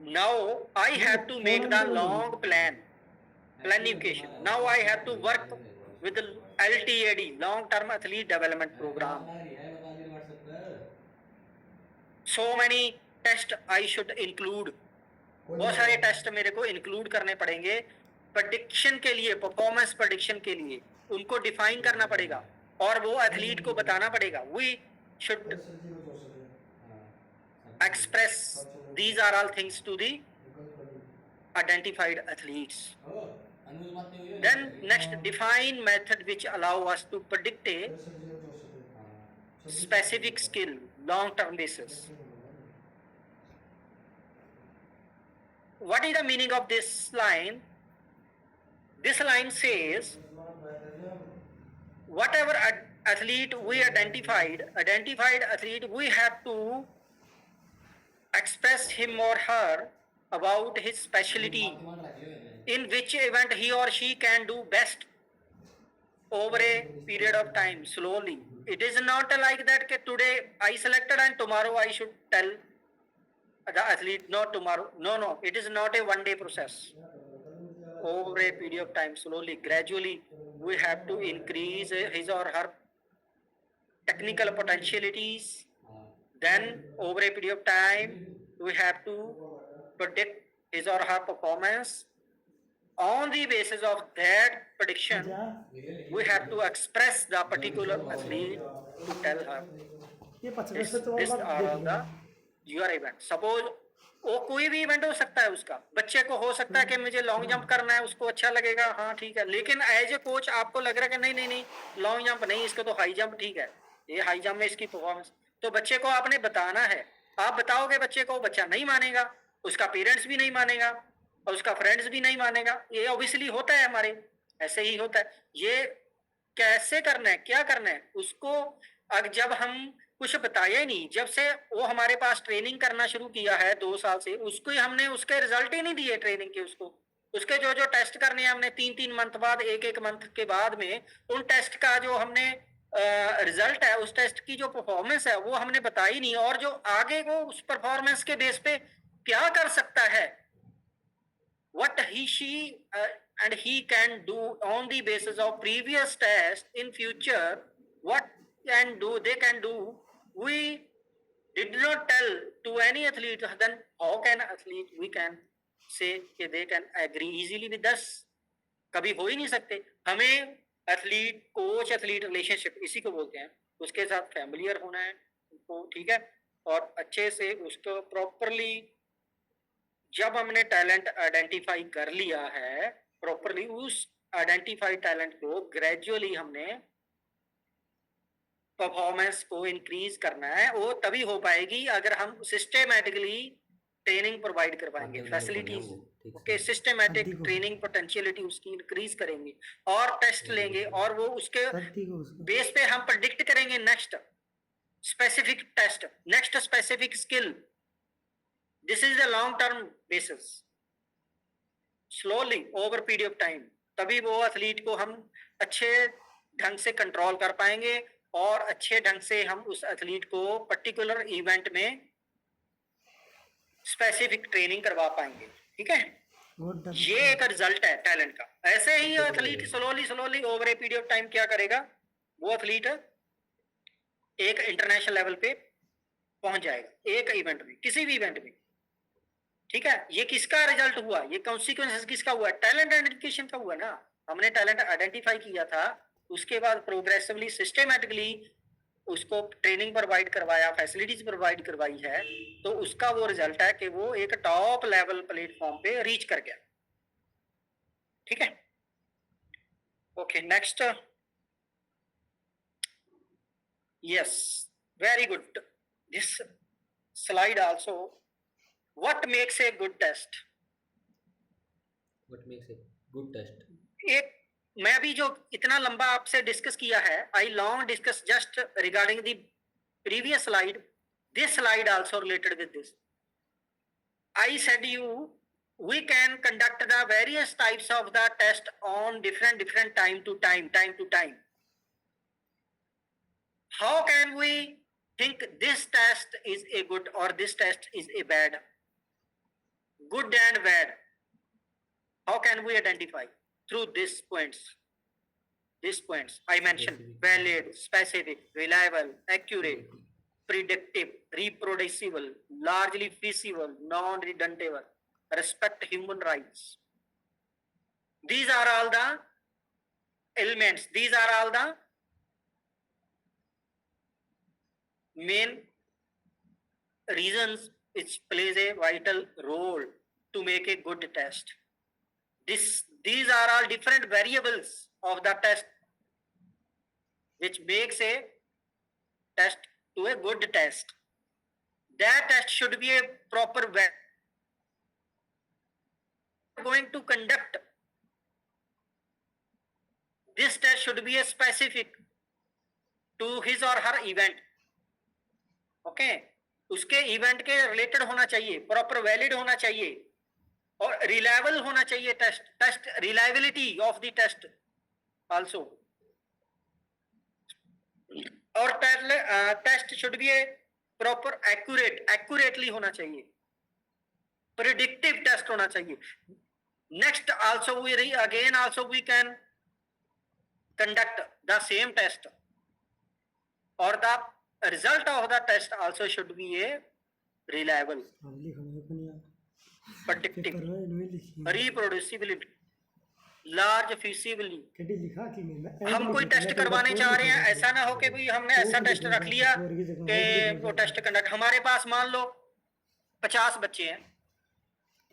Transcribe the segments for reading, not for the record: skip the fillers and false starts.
Now I have to make the long planification. Now I have to work with the LTAD, long term athlete development program. So many test I should include, बहुत सारे test मेरे को include करने पड़ेंगे prediction के लिए, performance prediction के लिए उनको डिफाइन करना पड़ेगा और वो एथलीट को बताना पड़ेगा. We should express these are all things to the identified athletes. Then next, define method which allow us to predict a specific skill long term basis. What is the meaning of this line? This line says whatever athlete we identified athlete, we have to express him or her about his specialty, in which event he or she can do best over a period of time, slowly. It is not like that today I selected and tomorrow I should tell the athlete, not tomorrow. No, it is not a one day process. Over a period of time, slowly, gradually, we have to increase his or her technical potentialities. Then over a period of time, we have to predict his or her performance. On the basis of that prediction, we have to express the particular athlete to tell her this are all the your event. Suppose वो कोई भी event हो सकता है, उसका बच्चे को हो सकता है कि मुझे लॉन्ग जंप करना है, उसको अच्छा लगेगा, हाँ ठीक है, लेकिन एज ए कोच आपको लग रहा है कि नहीं लॉन्ग जंप नहीं, इसको तो हाई जंप ठीक है, ये हाई जंप में इसकी परफॉर्मेंस, तो बच्चे को आपने बताना है. आप बताओगे बच्चे को, बच्चा नहीं मानेगा, उसका पेरेंट्स भी नहीं मानेगा और उसका फ्रेंड्स भी नहीं मानेगा. ये ऑब्वियसली होता है, हमारे ऐसे ही होता है. ये कैसे करना है, क्या करना है उसको, अब जब हम कुछ बताया ही नहीं, जब से वो हमारे पास ट्रेनिंग करना शुरू किया है 2 साल से, उसको हमने उसके रिजल्ट ही नहीं दिए ट्रेनिंग के, उसके जो टेस्ट करने हैं हमने 3 मंथ बाद, एक मंथ के बाद में उन टेस्ट का जो हमने रिजल्ट है, उस टेस्ट की जो परफॉर्मेंस है वो हमने बताई नहीं, और जो आगे वो उस परफॉर्मेंस के बेस पे क्या कर सकता है, what she and he can do on the basis of previous test in future, what they can do, we did not tell to any athlete. Then how can athlete we can say कि they can agree easily with us? कभी हो ही नहीं सकते. हमें athlete, coach athlete relationship इसी को बोलते हैं, उसके साथ फैमिलियर होना है उनको, ठीक है, और अच्छे से उसको प्रॉपरली, जब हमने टैलेंट आइडेंटिफाई कर लिया है प्रॉपरली, उस आइडेंटिफाइड टैलेंट को ग्रेजुअली हमने परफॉर्मेंस को इंक्रीज करना है. वो तभी हो पाएगी अगर हम सिस्टेमेटिकली ट्रेनिंग प्रोवाइड करवाएंगे, facilities, okay, systematic training potentiality उसकी इंक्रीज करेंगे और टेस्ट लेंगे, और वो उसके बेस पे हम प्रेडिक्ट करेंगे next specific test, next specific skill. This is a long term basis, slowly over period of time. तभी वो एथलीट को हम अच्छे ढंग से कंट्रोल कर पाएंगे और अच्छे ढंग से हम उस एथलीट को पर्टिकुलर इवेंट में स्पेसिफिक ट्रेनिंग करवा पाएंगे. ठीक है, ये एक रिजल्ट है टैलेंट का. ऐसे ही athlete slowly over a period of time क्या करेगा, वो एथलीट एक इंटरनेशनल लेवल पे पहुंच जाएगा एक इवेंट में, किसी भी इवेंट में. ठीक है, ये किसका रिजल्ट हुआ, ये कॉन्सिक्वेंसेस किसका हुआ, टैलेंट आइडेंटिफिकेशन का हुआ ना. हमने टैलेंट आइडेंटिफाई किया था, उसके बाद प्रोग्रेसिवली सिस्टेमेटिकली उसको ट्रेनिंग प्रोवाइड करवाया, फैसिलिटीज प्रोवाइड करवाई है, तो उसका वो रिजल्ट है कि वो एक टॉप लेवल प्लेटफॉर्म पे रीच कर गया. ठीक है, okay, next. Yes, very good. This slide also, what makes a good test? What makes a good test? एक मैं अभी जो इतना लंबा आपसे डिस्कस किया है, I long discuss just regarding the previous slide. This slide also related with this. I said you we can conduct the various types of the test on different time to time. How can we think this test is a good or this test is a bad? good and bad. How can we identify? Through these points. These points I mentioned: valid, specific, reliable, accurate, predictive, reproducible, largely feasible, non-redundant, respect human rights. These are all the elements. These are all the main reasons which plays a vital role to make a good test. These are all different variables of the test which makes a test to a good test. That test should be a proper way. Going to conduct this test should be a specific to his or her event. Okay उसके event के related होना चाहिए, proper valid होना चाहिए और reliable होना चाहिए। Test reliability of the test also, और test should be a proper accurately होना चाहिए, प्रिडिक्टिव टेस्ट होना चाहिए। Next also we can conduct the same test, or the result of the test also should be a reliable, predictive, reproducibility, large feasibility। हम कोई test करवाने चाह रहे हैं, ऐसा ना हो कि भाई हमने ऐसा टेस्ट रख लिया कि वो टेस्ट कंडक्ट, हमारे पास मान लो 50 बच्चे हैं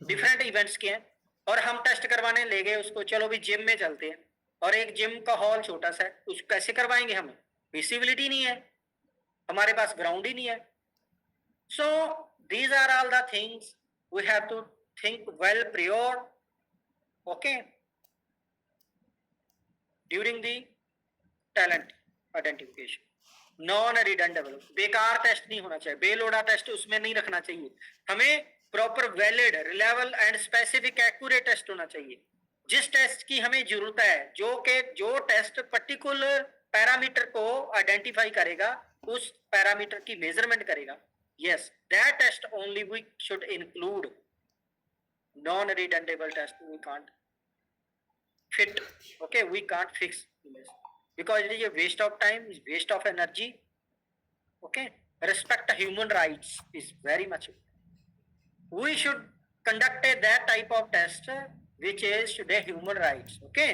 डिफरेंट इवेंट्स के हैं और हम टेस्ट करवाने ले गए उसको, चलो भी जिम में चलते हैं, और एक जिम का हॉल छोटा सा है, उस कैसे करवाएंगे? हमें विजिबिलिटी नहीं है, हमारे पास ग्राउंड ही नहीं है। So these are all the things we have to think well prior, okay, during the talent identification. Non redundant, बेकार टेस्ट नहीं होना चाहिए, बेलोड़ा टेस्ट उसमें नहीं रखना चाहिए। हमें proper valid, reliable and specific accurate test होना चाहिए। जिस टेस्ट की हमें जरूरत है, जो टेस्ट पर्टिकुलर पैरामीटर को आइडेंटिफाई करेगा, उस पैरामीटर की मेजरमेंट करेगा, yes that test only we should include. Non redundant test we can't fit, okay, we can't fix because it is a waste of time, is waste of energy, okay। respect human rights is very much, we should conduct that type of test which is today human rights, okay।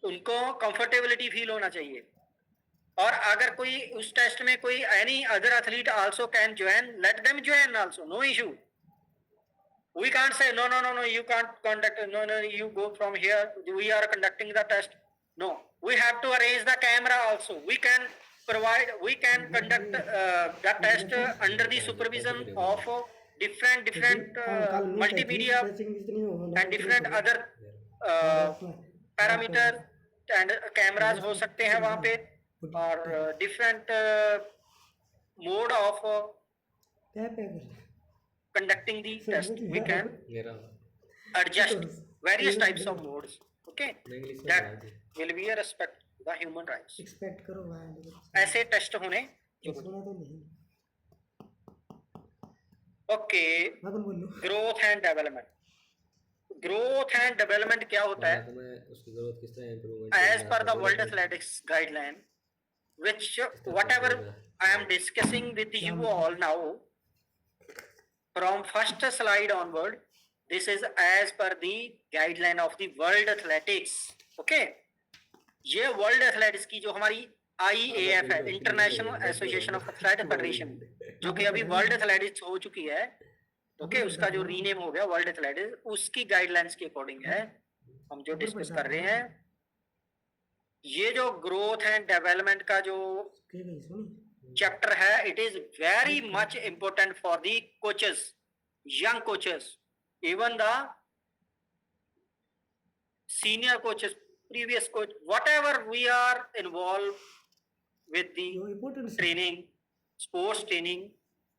उनको comfortability feel होना चाहिए, और अगर कोई उस test में कोई any other athlete also can join, let them join also, no issue. we can't say no you can't conduct, no you go from here, we are conducting the test, no, we have to arrange the camera also, we can conduct the test under the supervision of different multimedia and different other parameter and cameras हो सकते हैं वहां पे, और different mode of conducting the test, we can adjust various types of modes, okay, that will be a respect the human rights। Expect करो ऐसे test होने okay. Growth and development, growth and development क्या होता है? उसकी growth किस तरह improve as per the world athletics guideline which whatever I am discussing with you all now from first slide onward, this is as per the guideline of the world athletics, okay। ये world athletics की जो हमारी IAF है, international association of athletics federation, जो कि अभी world athletics हो चुकी है, ओके, उसका जो रीनेम हो गया वर्ल्ड एथलेटिक्स, उसकी गाइडलाइंस के अकॉर्डिंग है हम जो डिस्कस कर रहे हैं। ये जो ग्रोथ एंड डेवलपमेंट का जो चैप्टर है, it is very much important for the coaches, young coaches, even the senior coaches, previous coach, whatever we are involved with the training, sports training,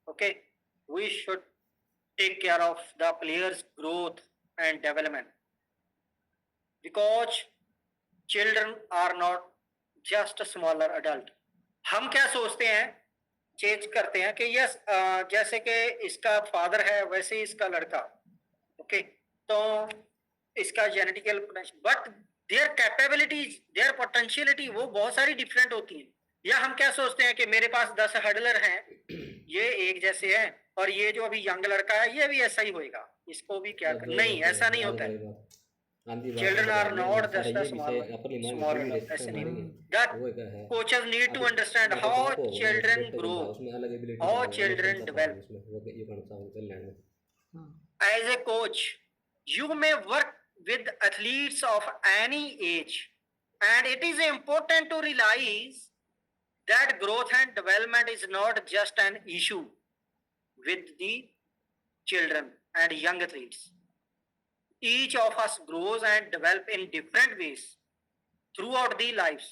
okay, we should take care of the players growth and development, because children are not just a smaller adult। हम क्या सोचते हैं, change करते हैं कि yes जैसे कि इसका फादर है वैसे ही इसका लड़का, ओके, तो इसका genetical potential, but their capabilities, their potentiality वो बहुत सारी डिफरेंट होती हैं। या हम क्या सोचते हैं कि मेरे पास 10 हर्डलर हैं, ये एक जैसे हैं, और ये जो अभी यंग लड़का है ये भी ऐसा ही होएगा, इसको भी क्या कर... नहीं, ऐसा नहीं होता है। Children are not just a small adult, ऐसे नहीं। That coaches need to understand how children grow, how children develop. As a coach, you may work with athletes of any age, and it is important to realize that growth and development is not just an issue with the children and young athletes. Each of us grows and develop in different ways throughout the lives.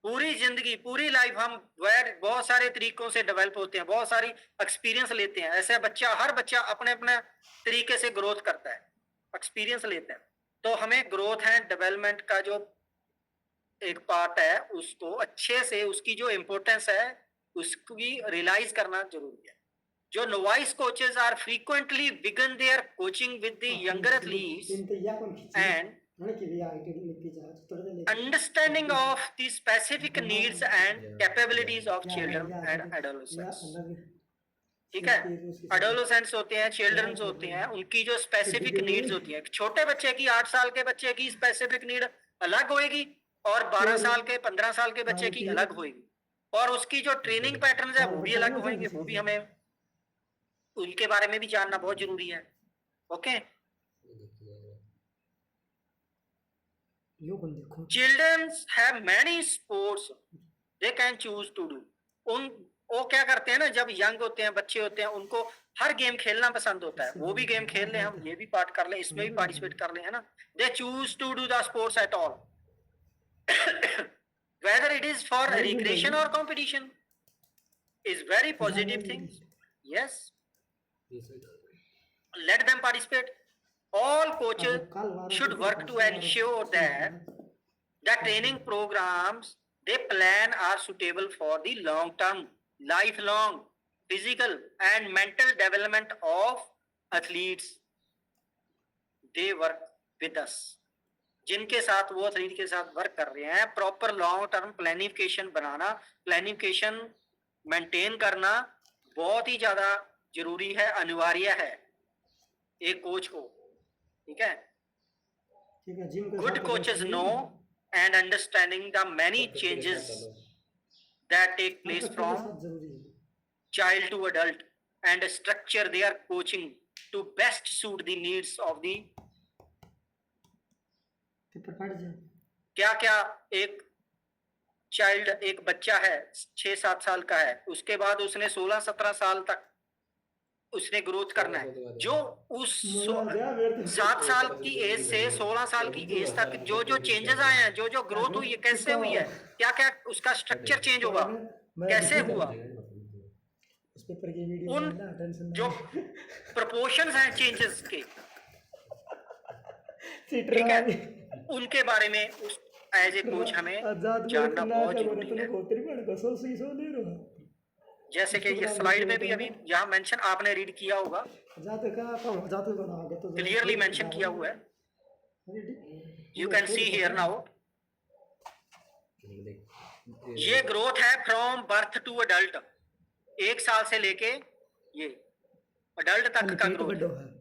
पूरी जिंदगी, पूरी life हम बहुत सारे तरीकों से develop होते हैं, बहुत सारी एक्सपीरियंस लेते हैं। ऐसे बच्चा, हर बच्चा अपने अपने तरीके से ग्रोथ करता है, एक्सपीरियंस लेते हैं। तो हमें ग्रोथ एंड डेवलपमेंट का जो एक पार्ट है उसको अच्छे से, उसकी जो इम्पोर्टेंस है उसकी रियलाइज करना जरूरी है। जो novice coaches are frequently begin their coaching with the younger athletes and understanding of the specific needs and capabilities of children and adolescents. ठीक है, adolescents होते हैं, children होते हैं, उनकी जो specific needs होती है। छोटे बच्चे की, 8 साल के बच्चे की specific need अलग होएगी और 12 साल के, 15 साल के बच्चे की अलग होएगी, और उसकी जो ट्रेनिंग पैटर्न है वो भी अलग होंगे। वो भी हमें उनके बारे में भी जानना बहुत जरूरी है। Okay, childrens have many sports they can choose to do. वो क्या करते हैं ना, जब यंग होते हैं, बच्चे होते हैं, उनको हर गेम खेलना पसंद होता है। वो भी गेम खेल लें, हम ये भी पार्ट कर लें, इसमें भी पार्टिसिपेट कर लें, है ना। They choose to do the sports at all whether it is for recreation or competition is very positive thing. Yes, let them participate. All coaches should work to ensure that the training programs they plan are suitable for the long term, lifelong physical and mental development of athletes they work with us. जिनके साथ वो athlete के साथ work कर रहे हैं, proper long term प्लानिफिकेशन बनाना, प्लानिफिकेशन maintain करना बहुत ही ज्यादा जरूरी है, अनिवार्य है एक कोच को। ठीक है, good coaches know and understanding the many changes that take place from child to adult and structure their coaching to best suit the needs of the. क्या क्या एक चाइल्ड, एक बच्चा है 6-7 साल का है, उसके बाद उसने 16-17 साल तक उसने ग्रोथ करना है। जो उस 7 साल की एज से 16 साल की एज तक जो जो चेंजेस आए हैं, जो जो ग्रोथ हुई है, कैसे हुई है, क्या क्या उसका स्ट्रक्चर चेंज होगा, कैसे हुआ, उन जो प्रोपोर्शंस हैं चेंजेस के, ठीक है, उनके बारे में उस एज ए कोच हमें जानना बहुत जरूरी है। जैसे कि ये स्लाइड में भी अभी यहाँ मेंशन आपने रीड किया होगा, क्लियरली मेंशन किया हुआ है, you can see here now. ये ग्रोथ है फ्रॉम बर्थ टू अडल्ट, 1 साल से लेके ये अडल्ट तक का ग्रोथ।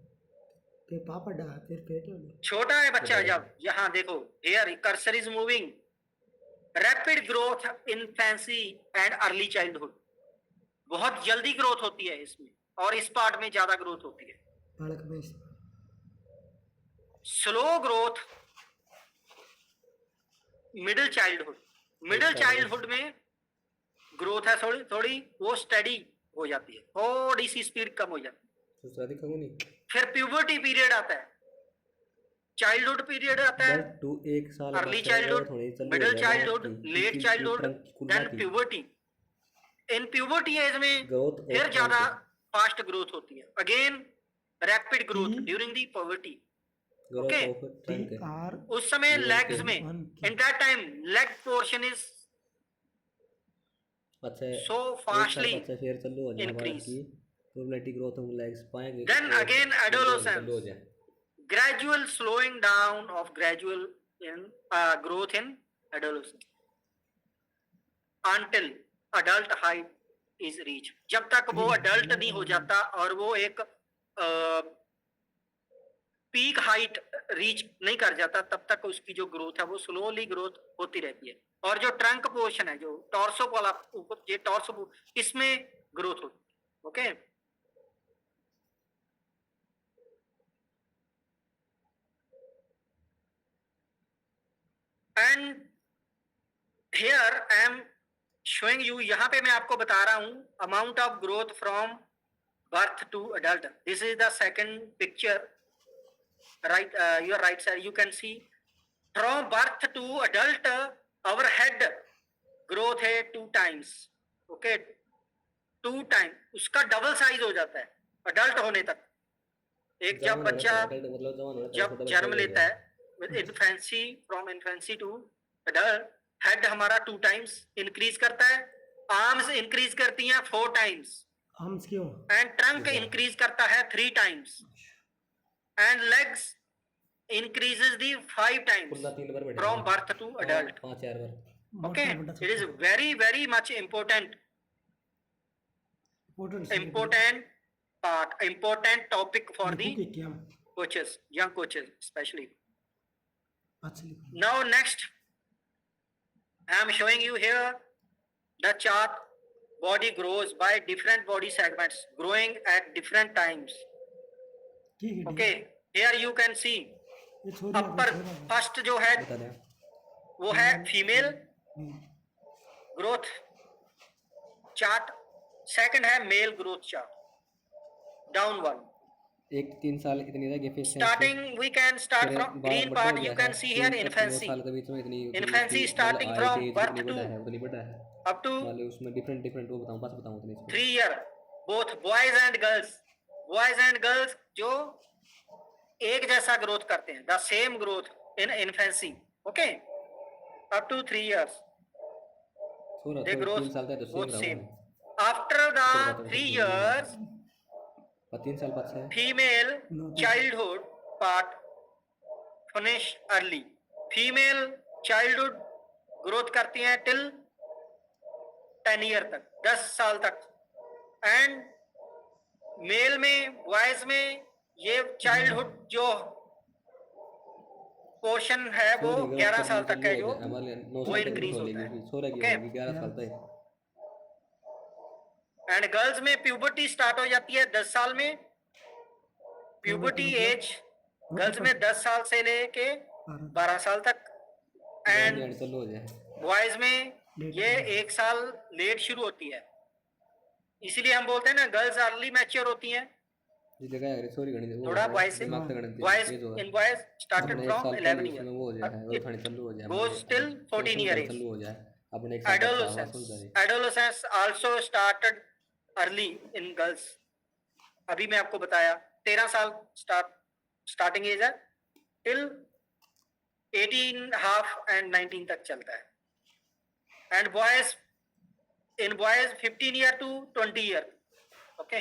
छोटा है बच्चा जब, यहाँ देखो, here cursor is moving, rapid growth in fancy and early childhood, बहुत जल्दी ग्रोथ होती है इसमें, और इस पार्ट में ज्यादा ग्रोथ होती है। Slow growth middle childhood, middle childhood में ग्रोथ है थोड़ी थोड़ी, वो स्टडी हो जाती है, थोड़ी सी स्पीड कम हो जाती है। फिर प्यूबर्टी पीरियड आता है, चाइल्डहुड पीरियड आता है, early childhood, middle childhood, late childhood, then puberty. In puberty age में फिर ज्यादा फास्ट ग्रोथ होती है, again rapid growth during the puberty. Okay, उस समय लेग्स में, in that time leg portion is अच्छा so एक साल fastly अच्छा फिर चालू हो जाए हमारा increase. की प्रोबेबिलिटी ग्रोथ हम लेग्स पाएंगे Then again चालू हो adolescence, जाए gradual slowing down of gradual in growth in adolescence until adult height is reached. जब तक वो adult नहीं हो जाता और वो एक पीक हाइट रीच नहीं कर जाता, तब तक उसकी जो ग्रोथ है वो स्लोली ग्रोथ होती रहती है. और जो ट्रंक पोर्शन है, जो टॉर्सो वाला ऊपर, ये टॉर्सो, इसमें ग्रोथ होती है. Okay, and here I am showing you, यहाँ पे मैं आपको बता रहा हूँ amount of growth from birth to adult. This is the second picture, right? Your right side, you can see from birth to adult our head growth है 2 times. Okay, 2 time, उसका double size हो जाता है adult होने तक. एक जब बच्चा जब जन्म लेता है, infancy, from infancy to adult, head हमारा 2 times इंक्रीज करता है, आर्म्स इंक्रीज करती हैं 4 times, आर्म्स क्यों? एंड ट्रंक इंक्रीज करता है 3 times, and legs increases the 5 times from birth to adult. Okay, it is very much important part, important topic for the coaches, young coaches especially. Now next, I am showing you here the chart. Body grows by different body segments growing at different times. Okay, here you can see upper first जो है वो है female growth chart, second है male growth chart, down one. एक 3 साल इतनी रहेगी फिर starting we can start from green part, you can see here infancy. Infancy starting from birth to up to वाले उसमें डिफरेंट वो बताऊं उतनी 3 year, both boys and girls. Boys and girls जो एक जैसा ग्रोथ करते हैं, the same growth in infancy. Okay, up to 3 years they growth both same. After the 3 years 3 साल बाद से female childhood part finish early. female childhood growth करती हैं till 10 year तक, 10 साल तक. एंड मेल में, बॉयज में ये चाइल्डहुड जो पोर्शन है वो 11 साल तक है, जो वो इंक्रीज होता है. ओके, एंड गर्ल्स में प्यूबर्टी स्टार्ट हो जाती है 10 साल में. प्यूबर्टी एज गर्ल्स में 10 साल से लेके 12 साल तक, एंड बॉयज में ये 1 साल लेट शुरू होती है. इसीलिए हम बोलते हैं ना गर्ल्स अर्ली मैच्योर होती हैं. थोड़ा बॉयज से, boys in boys started from 11 year, goes till 14 year age. Adolescence also started early in girls. अभी मैं आपको बताया 13 साल स्टार्टिंग एज है, टिल 18.5 एंड 19 तक चलता है. And boys in boys 15 year to 20 year. Okay,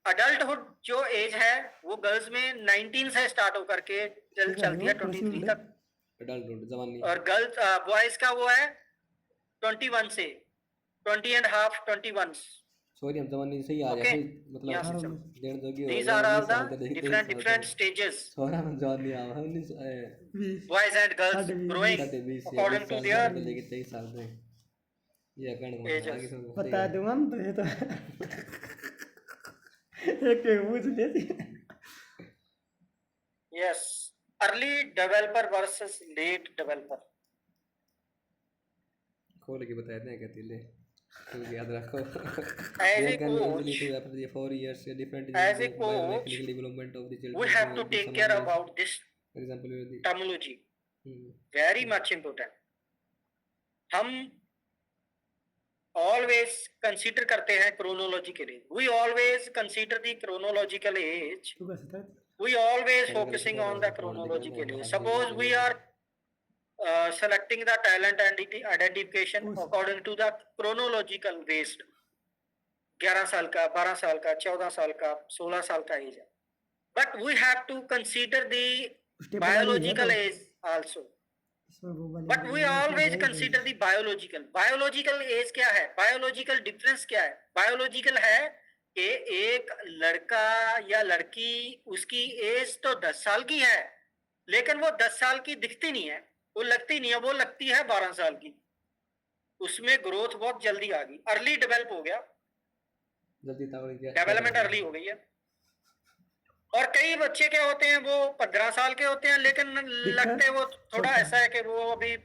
adulthood जो एज है वो गर्ल्स में 19 से स्टार्ट होकर के चलती है 23 तक. और गर्ल्स बॉयज का वो है 21 से 20.5 21. सॉरी हम जवानी से ही आ जाए, मतलब डेढ़ जोगी हो. these are all the different stages. Sorry हम जवानी आ हम boys and girls growing according to their 23 साल से ये कहने बता दूंगा तो ये तो एक पूछ लेती. Yes, early developer versus late developer. खोल के बताते हैं कहती ले, तो याद रखो. As a coach, 4 years different as a coach, development of the children, we have to take care about this for example terminology. Very much important. हम always consider करते हैं chronological age. We always consider the chronological age. We always focusing on the chronological age. Suppose we are selecting the talent and identification according to the chronological based 11 साल का, 12 साल का, 14 साल का, 16 साल का एज है. But we have to consider the उसके बना नहीं है biological तो age also. इसमें वो बनी But we always consider the biological. Biological age क्या है? Biological difference क्या है? Biological है कि एक लड़का या लड़की उसकी एज तो 10 साल की है, लेकिन वो 10 साल की दिखती नहीं है, वो लगती नहीं है, वो लगती है 12 साल की. उसमें ग्रोथ बहुत जल्दी आ गई, अर्ली डेवलप हो गया, जल्दी तावड़ी क्या डेवलपमेंट अर्ली हो गई है. और कई बच्चे क्या होते हैं, वो 15 साल के होते हैं, लेकिन लगते वो थोड़ा ऐसा है कि वो अभी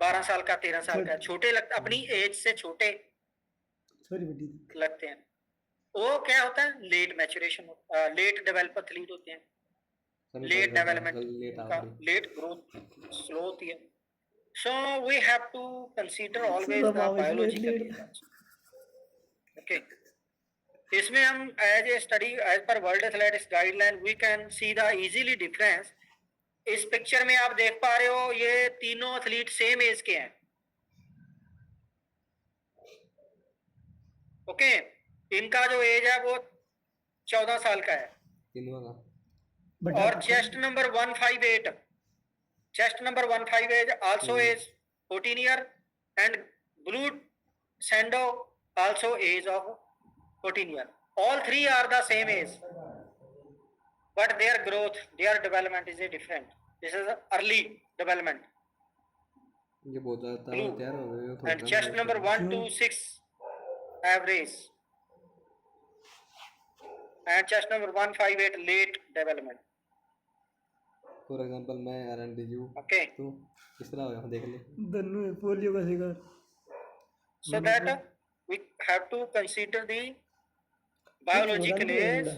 12 साल का, 13 साल का, छोटे लगते, अपनी एज से छोटे सॉरी बेटी लगते हैं. वो क्या होता है, late maturation, late develop athlete होते हैं, late development, late growth slow होती है. So we have to consider always the biological. Okay, इसमें हम as a study as per world athletics guideline we can see the easily difference. इस picture में आप देख पा रहे हो, ये तीनों एथलीट सेम एज के हैं. ओके, इनका जो एज है वो 14 साल का है. तीनों का. और chest number 158, chest number 158 also is 14 year, and blue sando also age of 14 year. All three are the same age, but their growth, their development is a different. This is early development. ये बहुत ज़्यादा तैयार हो गए हो. And chest number 126 average, and chest number 158 late development. For example मैं आरएनडीयू. Okay, तो किस तरह होगा देख ले. दोनों पोलियो का शिकार. so that we have to consider the biological age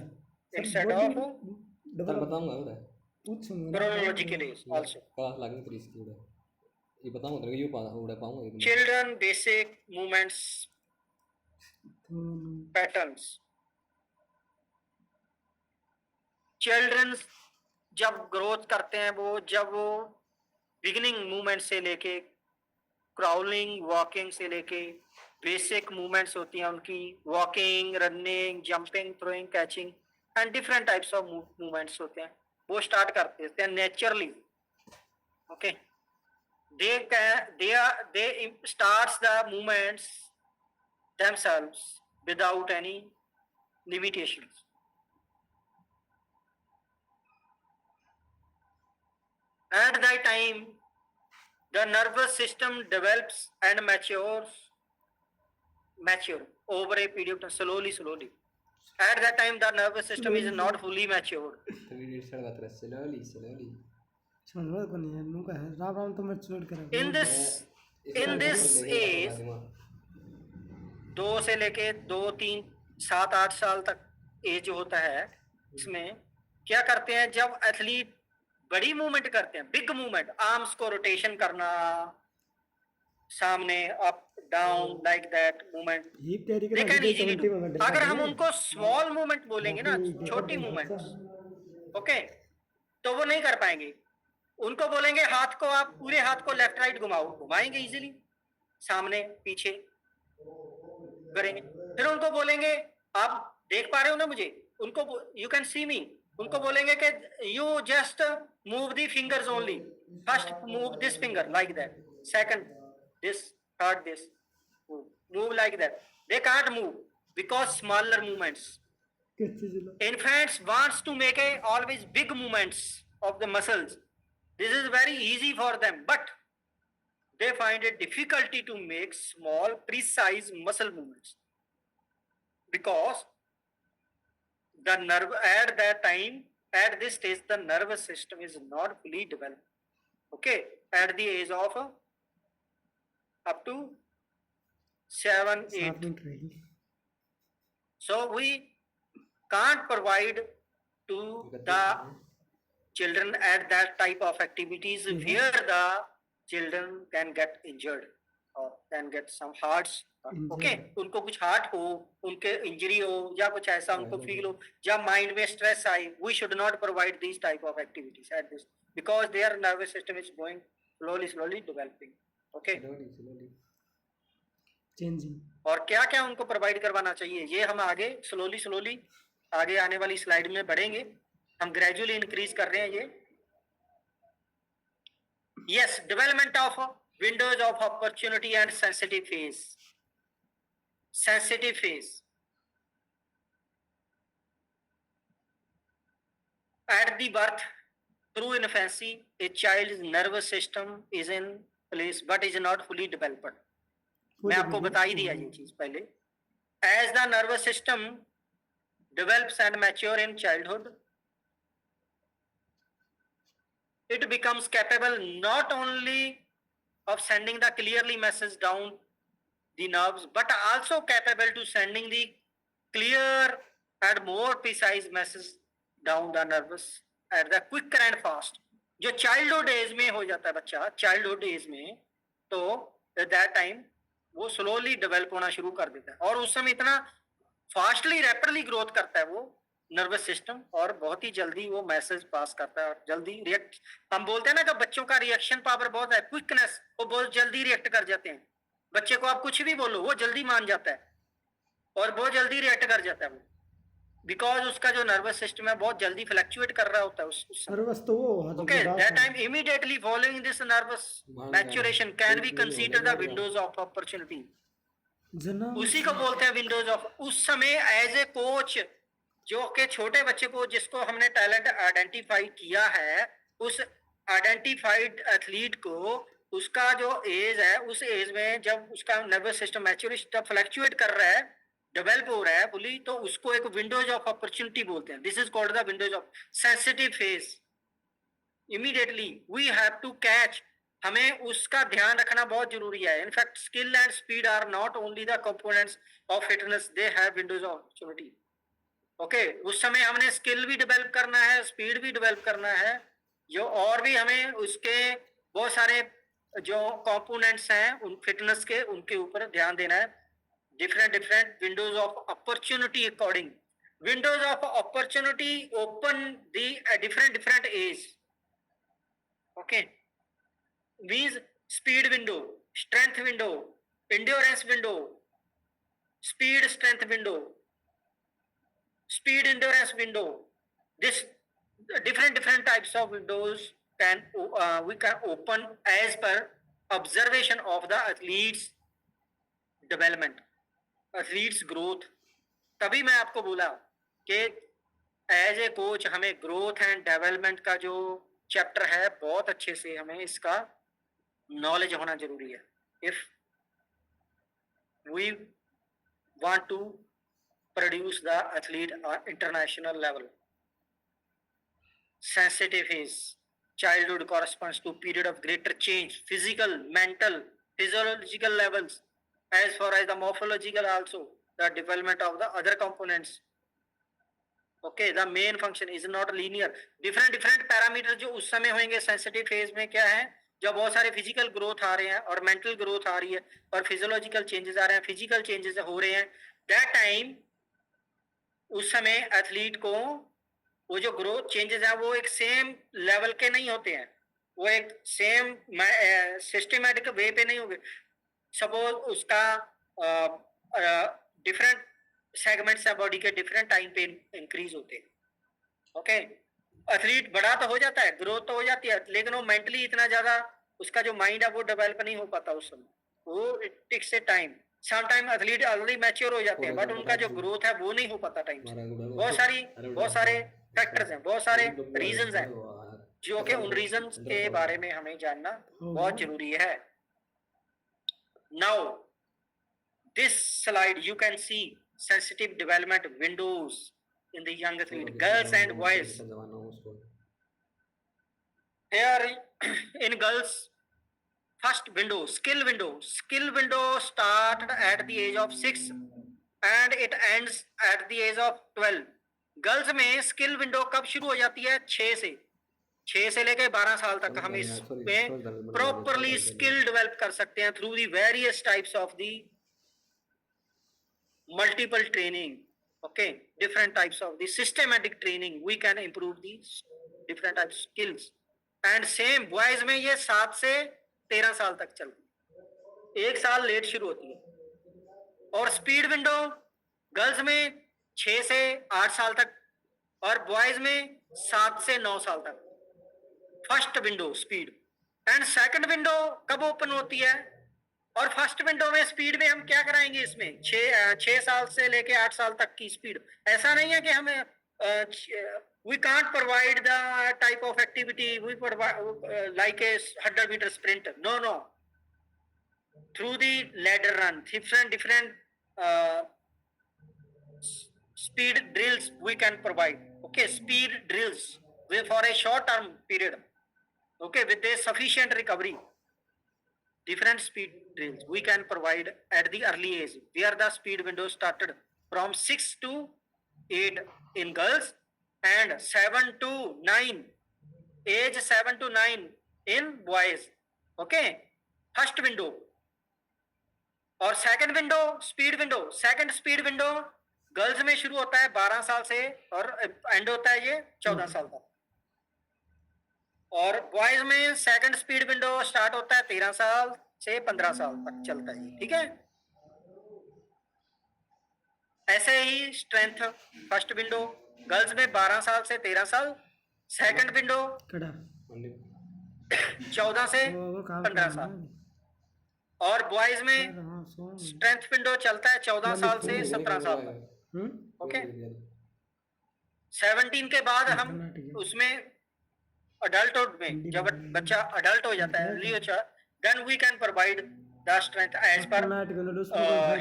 instead of तर बताऊंगा उधर chronological age also. क्लास लगनी तेरी इसकी उधर. ये बताऊंगा तेरे को, ये उड़ा पाऊंगा ये. Children basic movements patterns. Children जब ग्रोथ करते हैं, वो जब वो बिगिनिंग मूवमेंट से लेके क्राउलिंग, वॉकिंग से लेके बेसिक मूवमेंट्स होती हैं उनकी, walking, running, jumping, throwing, catching and different types of movements होते हैं, वो स्टार्ट करते हैं naturally. Okay, they starts the movements themselves without any limitations. At that time, the nervous system develops and mature over a period of time, slowly. At that time, the nervous system is not fully matured. slowly. समझ को नहीं है नु का है. राम तो मैं चोट कर. In this age, 2 से लेके 2, 3, 7, 8 साल तक एज होता है, इसमें क्या करते हैं, जब एथलीट बड़ी मूवमेंट करते हैं, बिग मूवमेंट, आर्म्स को रोटेशन करना, सामने up down like that movement, they can easily do. अगर हम उनको स्मॉल मूवमेंट बोलेंगे ना, छोटी मूवमेंट, ओके, तो वो नहीं कर पाएंगे. उनको बोलेंगे हाथ को, आप पूरे हाथ को लेफ्ट राइट घुमाओ, घुमाएंगे इजीली, सामने पीछे करेंगे. फिर उनको बोलेंगे, आप देख पा रहे हो ना मुझे, उनको यू कैन सी मी, उनको बोलेंगे कि you just move the fingers only, first move this finger like that, second this, third this, move like that. They can't move because smaller movements. Infants wants to make a always big movements of the muscles. This is very easy for them, but they find it difficulty to make small, precise muscle movements because the nerve at that time, at this stage, the nervous system is not fully developed. Okay, at the age of up to 7, 8. So we can't provide to the children at that type of activities where the children can get injured or can get some hearts okay उनको कुछ heart हो, उनके injury हो या कुछ ऐसा उनको feel हो या माइंड में स्ट्रेस आए, we should not provide this type of activities at this because their nervous system is going slowly developing. Okay changing. और क्या क्या उनको प्रोवाइड करवाना चाहिए ये हम आगे स्लोली आगे आने वाली स्लाइड में बढ़ेंगे। हम ग्रेजुअली इंक्रीज कर रहे हैं ये। Yes, development of Windows of opportunity and sensitive phase. Sensitive phase. At the birth, through infancy, a child's nervous system is in place but is not fully developed. मैं आपको बता ही दिया ये चीज पहले। As the nervous system develops and mature in childhood, it becomes capable not only of sending the clearly message down the nerves but also capable to sending the clear and more precise message down the nervous at the quicker and fast। जो childhood as में हो जाता है बच्चा, childhood as में, तो at that time वो slowly develop होना शुरू कर देता है और उस समय इतना फास्टली रैपिडली ग्रोथ करता है वो नर्वस सिस्टम और बहुत ही जल्दी वो मैसेज पास करता है और जल्दी रिएक्ट। हम बोलते हैं ना कि बच्चों का रिएक्शन पावर बहुत है, क्विकनेस, वो बहुत जल्दी रिएक्ट कर जाते हैं। बच्चे को आप कुछ भी बोलो वो जल्दी मान जाता है और बहुत जल्दी रिएक्ट कर जाता है वो, बिकॉज उसका जो नर्वस सिस्टम है बहुत जल्दी फ्लक्चुएट कर रहा होता है उस नर्वस तो वो okay that time immediately following this nervous maturation can be consider the windows of opportunity. उसी को बोलते हैं विंडोज ऑफ। उस समय एज ए कोच जो के छोटे बच्चे को जिसको हमने टैलेंट आइडेंटिफाई किया है, उस आइडेंटिफाइड एथलीट को उसका जो एज है उस एज में जब उसका नर्वस सिस्टम मैच्योरेशन फ्लक्चुएट कर रहा है, डेवलप हो रहा है फुली, तो उसको एक विंडोज ऑफ अपॉर्चुनिटी बोलते हैं। This is called the windows of sensitive phase. Immediately we have to catch, हमें उसका ध्यान रखना बहुत जरूरी है। In fact skill and speed are not only the components of fitness, they have windows of opportunity. Okay उस समय हमने स्किल भी डेवलप करना है, स्पीड भी डेवलप करना है, जो और भी हमें उसके बहुत सारे जो कंपोनेंट्स हैं उन फिटनेस के, उनके ऊपर ध्यान देना है। different windows of opportunity according windows of opportunity open the different age। okay means speed window, strength window, endurance window, speed strength window, speed endurance window, this different types of windows can we can open as per observation of the athlete's development, athletes growth. तभी मैं आपको बोला कि as a coach हमें growth and development का जो chapter है बहुत अच्छे से हमें इसका नॉलेज होना जरूरी है। If we want to produce the athlete international level. Sensitive age childhood corresponds to period of greater change, physical, mental, physiological levels, as far as the morphological also, the development of the other components। okay the main function is not linear, different parameters जो उस समय होंगे sensitive phase में क्या है, जब बहुत सारे physical growth आ रहे हैं और mental growth आ रही है और physiological changes आ रहे हैं, physical changes हो रहे हैं, that time उस समय एथलीट को वो जो ग्रोथ चेंजेस हैं वो एक सेम लेवल के नहीं होते हैं, वो एक सेम सिस्टमैटिक वे पे नहीं होंगे। सपोज उसका डिफरेंट सेगमेंट्स हैं बॉडी के, डिफरेंट टाइम पे इंक्रीज होते हैं। ओके एथलीट बड़ा तो हो जाता है, ग्रोथ तो हो जाती है, लेकिन वो मेंटली इतना ज्यादा उसका जो माइंड है वो डेवलप नहीं हो पाता उस समय, वो it takes a time. Some time athlete already mature हो जाते हैं बट उनका जो ग्रोथ है वो नहीं हो पाता टाइम से। बहुत सारे फैक्टर्स हैं, बहुत सारे रीजंस हैं जो कि उन रीजंस के बारे में हमें जानना बहुत जरूरी है। Now this slide you can C sensitive development windows in the young athlete, girls and boys। here in girls, first window, skill window started at the age of 6 and it ends at the age of 12। Girls में skill window कब शुरू हो जाती है? 6 से लेकर 12 साल तक हम इसमें प्रॉपरली स्किल डेवलप कर सकते हैं through the various types of the multiple training, okay, different types of the systematic training, we can improve these different types of skills. And same boys में ये 7 से 13 साल तक चलती है, 1 साल लेट शुरू होती है. और स्पीड विंडो गर्ल्स में 6 से 8 साल तक और बॉयज में 7 से 9 साल तक first window speed. And second window कब ओपन होती है? और फर्स्ट विंडो में स्पीड में हम क्या कराएंगे? इसमें 6 साल से लेके 8 साल तक की स्पीड. ऐसा नहीं है कि हमें we can't provide the type of activity we provide like a 100 meter sprint. No. Through the ladder run, different speed drills we can provide. Okay, speed drills for a short term period. Okay, with a sufficient recovery. Different speed drills we can provide at the early age, where the speed window started from 6 to 8 in girls and 7 to 9, age 7 to 9 in boys. Okay, first window. और second window speed window, second speed window girls में शुरू होता है 12 साल से और and होता है ये 14 साल तक. और बॉयज में सेकंड स्पीड विंडो स्टार्ट होता है 13 साल से 15 साल तक चलता है. ठीक है, ऐसे ही स्ट्रेंथ फर्स्ट विंडो गर्ल्स में 12 साल से 13 साल, सेकंड विंडो 14 से 15 साल, और बॉयज में स्ट्रेंथ विंडो चलता है 14 साल से 17 साल तक. ओके, 17 के बाद हम उसमें अडल्टहुड में जब बच्चा अडल्ट हो जाता है, then we can provide the strength as per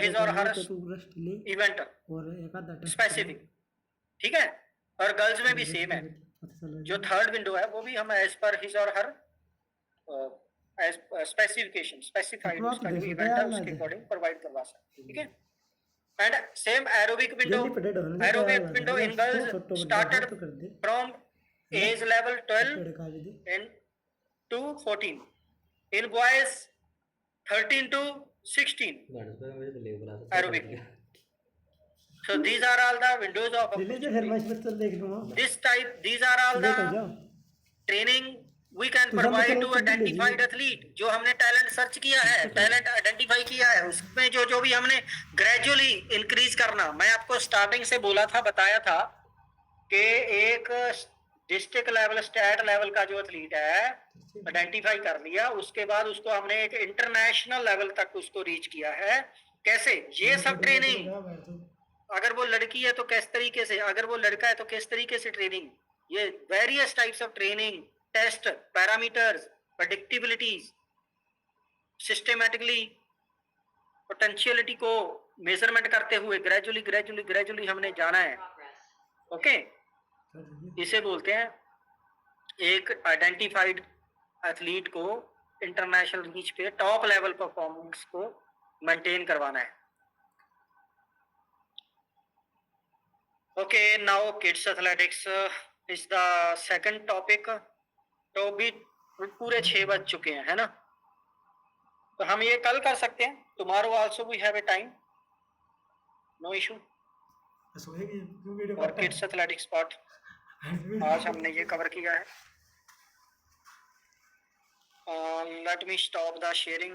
his और हर इवेंट स्पेसिफिक. ठीक है, और गर्ल्स में भी सेम है. जो थर्ड विंडो है वो भी हम एज पर हिज और हर स्पेसिफिकेशन स्पेसिफाइड उसका जो इवेंट है उसके अकॉर्डिंग प्रोवाइड करवा सकते हैं. ठीक है, and same aerobic window in girls started from age level 12 and to 14, in boys 13 to 16 aerobic. So these are all the windows of this type. These are all the training we can provide to identified athlete. जो हमने talent search किया है, talent identify किया है, उसमें जो भी हमने ग्रेजुअली इंक्रीज करना. मैं आपको स्टार्टिंग से बोला था, बताया था कि एक डिस्ट्रिक्ट लेवल स्टेट लेवल का जो एथलीट है आइडेंटिफाई कर लिया, उसके बाद उसको हमने एक इंटरनेशनल लेवल तक उसको रीच किया है. कैसे? ये सब ट्रेनिंग, अगर वो लड़की है तो किस तरीके से, अगर वो लड़का है तो किस तरीके से ट्रेनिंग, ये various types of training, test, parameters, predictabilities, systematically potentiality को मेजरमेंट करते हुए ग्रेजुअली हमने जाना है. ओके, इसे बोलते हैं एक आइडेंटिफाइड एथलीट को इंटरनेशनल रीच पे टॉप लेवल परफॉर्मेंस को मेंटेन करवाना है. Okay, now kids athletics is the second topic. तो भी पूरे 6 बज चुके हैं, है ना? तो हम ये कल कर सकते हैं. Tomorrow also we have a time, no issue. और किड्स एथलेटिक्स पार्ट आज हमने ये कवर किया है. Let me stop the sharing.